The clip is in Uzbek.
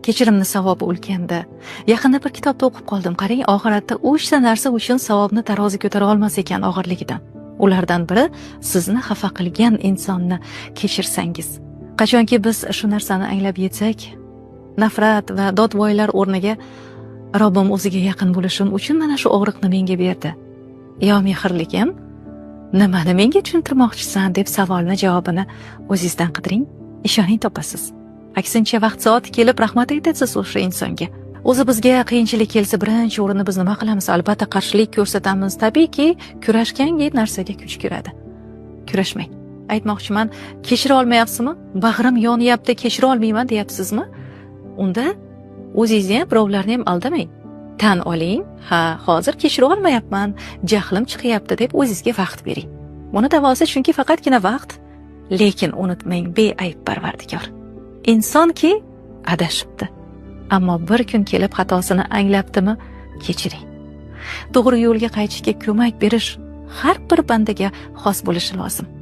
kechirimni savobi ulkanda. Yaqinda bir kitobda o'qib qoldim. Qarang, oxiratda 3 ta narsa uchun savobni tarozi ko'tara olmas ekan og'irligidan. Ulardan biri sizni xafa qilgan insonni kechirsangiz. Qachonki biz shu narsani anglab yetsak, nafrat va dodvoylar o'rniga Robbim o'ziga yaqin bo'lishim uchun mana shu og'riqni menga berdi. Yo mehrligim, nimani menga tushuntirmoqchisan deb savolni javobini o'zingizdan qidiring, ishoning topasiz. Aksincha vaqt soati kelib rahmat aytasiz o'sha insonga. O'zi bizga qiyinchilik kelsa birinchi o'rinda biz nima qilamiz? Albatta qarshilik ko'rsatamiz. Tabiiyki, kurashganga narsaga kuch kiradi. Kurashmang. Aytmoqchiman, kechira olmayapsizmi? Bag'rim yonyapti, kechira olmayman deyapsizmi? Unda o'zingizni ham, birovlarni ham aldamang. Tan oling, ha, hozir kechira olmayapman, jahlim chiqyapti deb o'zingizga vaqt bering. Buni davosi chunki faqatgina vaqt, lekin unutmang, beayb Parvardigor. Insonki adashibdi, ammo bir kun kelib xatosini anglabdimi, kechiring. To'g'ri yo'lga qaytishga ko'mak berish har bir bandaga xos bo'lishi lozim.